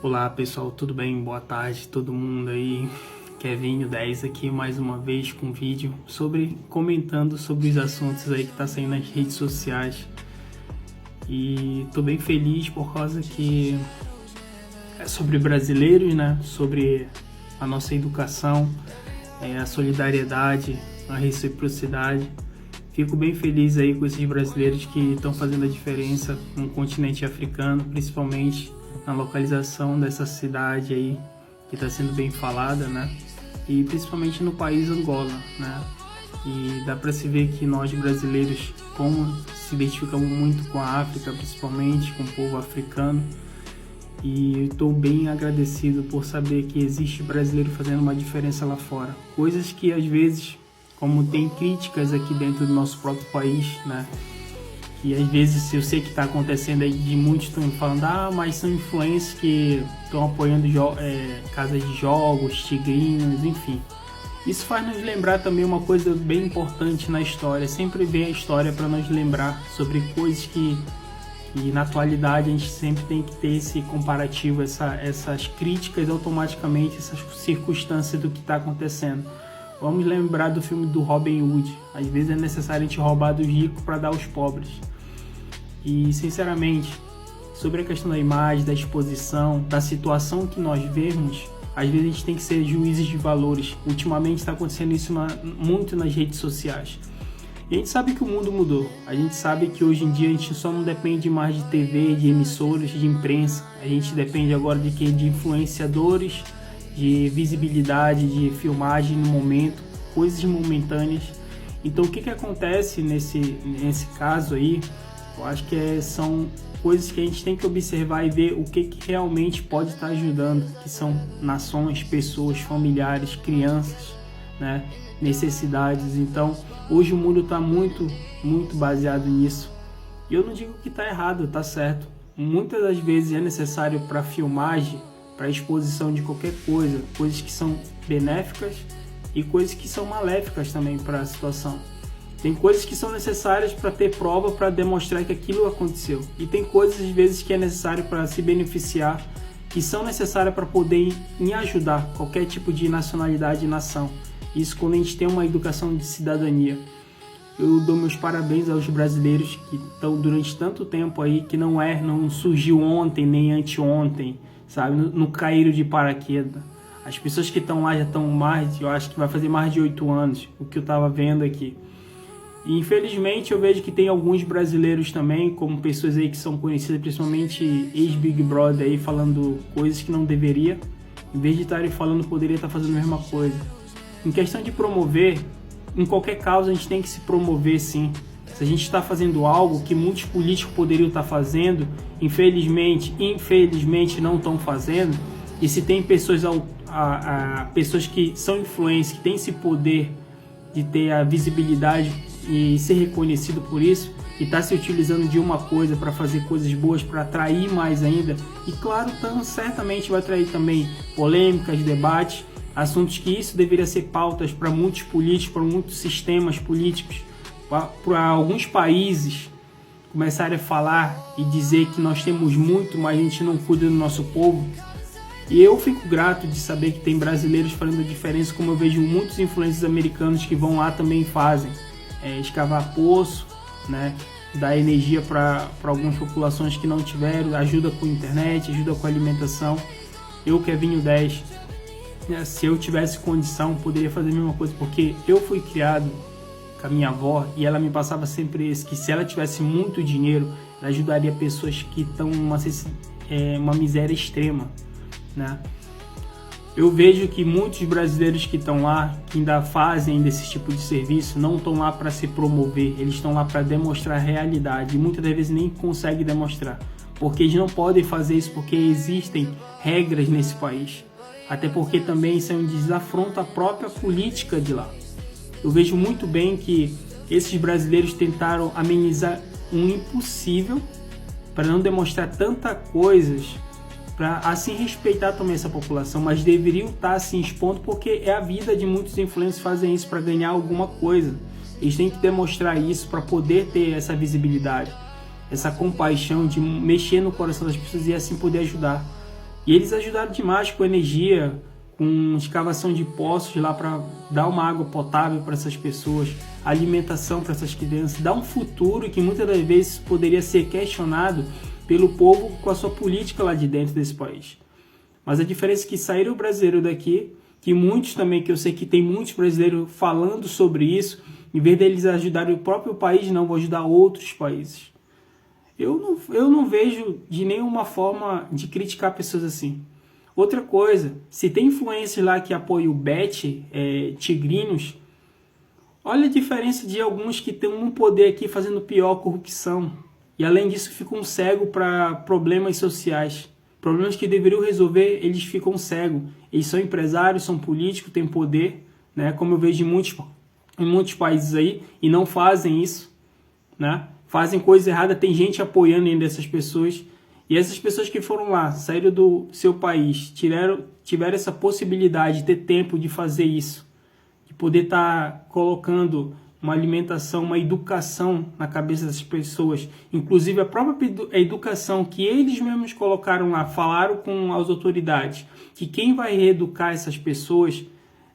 Olá pessoal, tudo bem? Boa tarde todo mundo aí. Kevinho 10 aqui mais uma vez com um vídeo comentando sobre os assuntos aí que tá saindo nas redes sociais. E tô bem feliz por causa que é sobre brasileiros, né? Sobre a nossa educação, a solidariedade, a reciprocidade. Fico bem feliz aí com esses brasileiros que estão fazendo a diferença no continente africano, principalmente na localização dessa cidade aí que está sendo bem falada, né? E principalmente no país Angola, né? E dá para se ver que nós brasileiros, como se identificamos muito com a África, principalmente com o povo africano, e estou bem agradecido por saber que existe brasileiro fazendo uma diferença lá fora. Coisas que às vezes, como tem críticas aqui dentro do nosso próprio país, né? E às vezes eu sei que está acontecendo aí de muitos estão falando, mas são influencers que estão apoiando casas de jogos, tigrinhos, enfim. Isso faz nos lembrar também uma coisa bem importante na história. Sempre vem a história para nos lembrar sobre coisas que na atualidade a gente sempre tem que ter esse comparativo, essas críticas automaticamente, essas circunstâncias do que está acontecendo. Vamos lembrar do filme do Robin Hood. Às vezes é necessário a gente roubar dos ricos para dar aos pobres. E, sinceramente, sobre a questão da imagem, da exposição, da situação que nós vemos, às vezes a gente tem que ser juízes de valores. Ultimamente está acontecendo isso muito nas redes sociais. E a gente sabe que o mundo mudou. A gente sabe que hoje em dia a gente só não depende mais de TV, de emissoras, de imprensa. A gente depende agora de quê? De influenciadores, de visibilidade, de filmagem no momento, coisas momentâneas. Então o que acontece nesse caso aí? Eu acho que são coisas que a gente tem que observar e ver o que realmente pode estar ajudando, que são nações, pessoas, familiares, crianças, né? Necessidades. Então hoje o mundo está muito baseado nisso. E eu não digo que está errado, está certo. Muitas das vezes é necessário para filmagem, para exposição de qualquer coisa, coisas que são benéficas e coisas que são maléficas também para a situação. Tem coisas que são necessárias para ter prova, para demonstrar que aquilo aconteceu. E tem coisas, às vezes, que é necessário para se beneficiar, que são necessárias para poder ajudar qualquer tipo de nacionalidade e nação. Isso quando a gente tem uma educação de cidadania. Eu dou meus parabéns aos brasileiros que estão durante tanto tempo aí, que não surgiu ontem nem anteontem, sabe, no caíram de paraquedas. As pessoas que estão lá já estão eu acho que vai fazer mais de 8 anos, o que eu estava vendo aqui. E infelizmente eu vejo que tem alguns brasileiros também, como pessoas aí que são conhecidas, principalmente ex-Big Brother aí, falando coisas que não deveria. Em vez de estarem falando, poderia estar fazendo a mesma coisa. Em questão de promover, em qualquer causa a gente tem que se promover sim. Se a gente está fazendo algo que muitos políticos poderiam estar fazendo, infelizmente não estão fazendo, e se tem pessoas, pessoas que são influentes, que têm esse poder de ter a visibilidade e ser reconhecido por isso, e está se utilizando de uma coisa para fazer coisas boas, para atrair mais ainda, e claro, certamente vai atrair também polêmicas, debates, assuntos que isso deveria ser pautas para muitos políticos, para muitos sistemas políticos, para alguns países começarem a falar e dizer que nós temos muito, mas a gente não cuida do nosso povo. E eu fico grato de saber que tem brasileiros fazendo a diferença, como eu vejo muitos influencers americanos que vão lá também fazem. Escavar poço, né? Dar energia para algumas populações que não tiveram, ajuda com internet, ajuda com alimentação. Eu, Kevinho 10, se eu tivesse condição, poderia fazer a mesma coisa, porque eu fui criado com a minha avó e ela me passava sempre isso, que se ela tivesse muito dinheiro, ela ajudaria pessoas que estão uma miséria extrema, né? Eu vejo que muitos brasileiros que estão lá, que ainda fazem desse tipo de serviço, não estão lá para se promover, eles estão lá para demonstrar a realidade, e muitas das vezes nem conseguem demonstrar, porque eles não podem fazer isso, porque existem regras nesse país, até porque também isso é um desafronto à própria política de lá. Eu vejo muito bem que esses brasileiros tentaram amenizar um impossível para não demonstrar tantas coisas, para assim respeitar também essa população, mas deveriam estar assim expondo, porque é a vida de muitos influencers fazem isso para ganhar alguma coisa. Eles têm que demonstrar isso para poder ter essa visibilidade, essa compaixão de mexer no coração das pessoas e assim poder ajudar. E eles ajudaram demais com energia, com escavação de poços lá para dar uma água potável para essas pessoas, alimentação para essas crianças, dar um futuro que muitas das vezes poderia ser questionado pelo povo com a sua política lá de dentro desse país. Mas a diferença é que saíram brasileiros daqui, que muitos também, que eu sei que tem muitos brasileiros falando sobre isso, em vez deles ajudarem o próprio país, não, vão ajudar outros países. Eu não vejo de nenhuma forma de criticar pessoas assim. Outra coisa, se tem influências lá que apoiam o Bet, tigrinos, olha a diferença de alguns que têm um poder aqui fazendo pior, corrupção. E além disso ficam cegos para problemas sociais. Problemas que deveriam resolver, eles ficam cegos. Eles são empresários, são políticos, têm poder, né? Como eu vejo em muitos países aí, e não fazem isso, né? Fazem coisa errada, tem gente apoiando ainda essas pessoas. E essas pessoas que foram lá, saíram do seu país, tiveram essa possibilidade de ter tempo de fazer isso, de poder estar colocando uma alimentação, uma educação na cabeça das pessoas, inclusive a própria educação que eles mesmos colocaram lá, falaram com as autoridades, que quem vai reeducar essas pessoas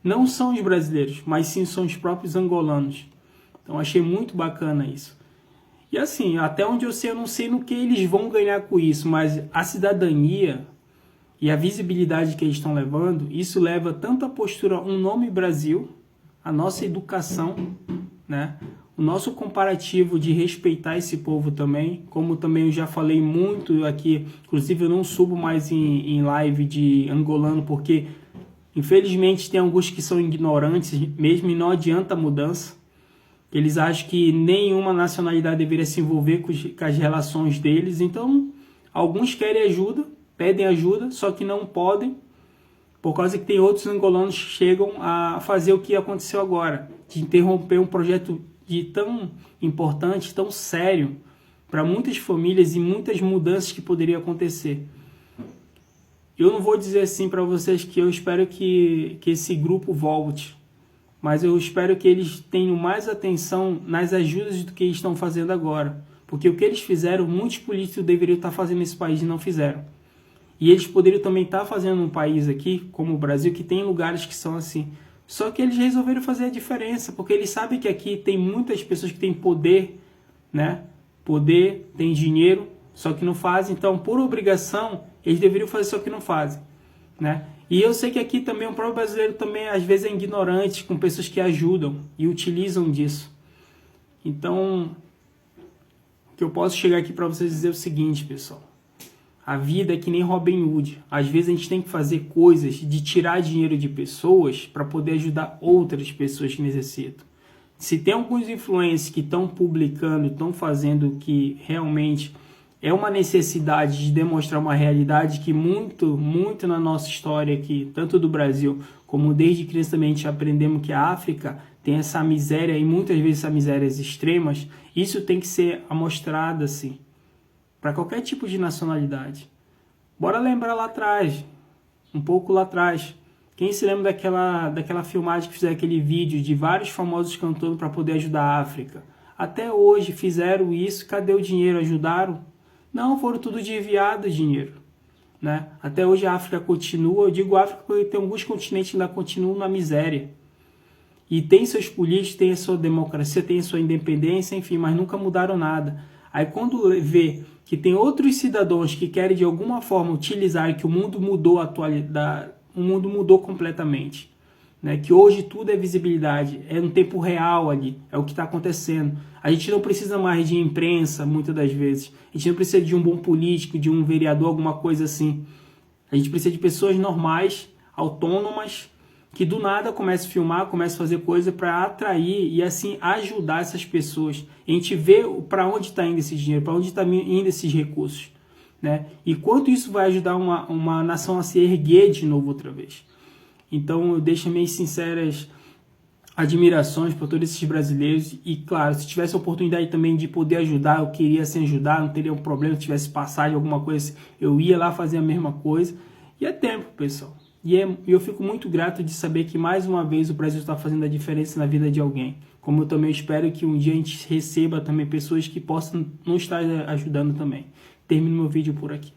não são os brasileiros, mas sim são os próprios angolanos. Então achei muito bacana isso. E assim, até onde eu não sei no que eles vão ganhar com isso, mas a cidadania e a visibilidade que eles estão levando, isso leva tanto a postura, um nome Brasil, a nossa educação, né? O nosso comparativo de respeitar esse povo também, como também eu já falei muito aqui, inclusive eu não subo mais em live de angolano, porque infelizmente tem alguns que são ignorantes mesmo e não adianta a mudança. Eles acham que nenhuma nacionalidade deveria se envolver com as relações deles, então alguns querem ajuda, pedem ajuda, só que não podem, por causa que tem outros angolanos que chegam a fazer o que aconteceu agora, de interromper um projeto de tão importante, tão sério, para muitas famílias e muitas mudanças que poderiam acontecer. Eu não vou dizer assim para vocês que eu espero que esse grupo volte, mas eu espero que eles tenham mais atenção nas ajudas do que eles estão fazendo agora, porque o que eles fizeram, muitos políticos deveriam estar fazendo nesse país e não fizeram. E eles poderiam também estar fazendo um país aqui, como o Brasil, que tem lugares que são assim. Só que eles resolveram fazer a diferença, porque eles sabem que aqui tem muitas pessoas que têm poder, né? Poder, tem dinheiro, só que não fazem. Então, por obrigação, eles deveriam fazer, só que não fazem, né? E eu sei que aqui também o próprio brasileiro também, às vezes, é ignorante com pessoas que ajudam e utilizam disso. Então, o que eu posso chegar aqui para vocês dizer é o seguinte, pessoal. A vida é que nem Robin Hood. Às vezes a gente tem que fazer coisas de tirar dinheiro de pessoas para poder ajudar outras pessoas que necessitam. Se tem alguns influencers que estão publicando, estão fazendo que realmente é uma necessidade de demonstrar uma realidade que muito na nossa história aqui, tanto do Brasil, como desde criança também a gente aprendemos que a África tem essa miséria e muitas vezes essas misérias extremas, isso tem que ser amostrado assim, para qualquer tipo de nacionalidade. Bora lembrar lá atrás, um pouco lá atrás. Quem se lembra daquela filmagem que fizeram aquele vídeo de vários famosos cantando para poder ajudar a África? Até hoje fizeram isso, cadê o dinheiro? Ajudaram? Não, foram tudo desviado dinheiro, né? Até hoje a África continua, eu digo África porque tem alguns continentes que ainda continuam na miséria. E tem seus políticos, tem a sua democracia, tem a sua independência, enfim, mas nunca mudaram nada. Aí quando vê que tem outros cidadãos que querem de alguma forma utilizar que o mundo mudou o mundo mudou completamente, né? Que hoje tudo é visibilidade, é no tempo real ali, é o que está acontecendo. A gente não precisa mais de imprensa, muitas das vezes. A gente não precisa de um bom político, de um vereador, alguma coisa assim. A gente precisa de pessoas normais, autônomas, que do nada começa a filmar, começa a fazer coisa para atrair e assim ajudar essas pessoas. A gente vê para onde está indo esse dinheiro, para onde está indo esses recursos, né? E quanto isso vai ajudar uma nação a se erguer de novo outra vez. Então eu deixo minhas sinceras admirações por todos esses brasileiros e claro, se tivesse a oportunidade também de poder ajudar, eu queria assim ajudar, não teria um problema, se tivesse passagem, alguma coisa, eu ia lá fazer a mesma coisa. E é tempo, pessoal. E eu fico muito grato de saber que mais uma vez o Brasil está fazendo a diferença na vida de alguém. Como eu também espero que um dia a gente receba também pessoas que possam nos estar ajudando também. Termino meu vídeo por aqui.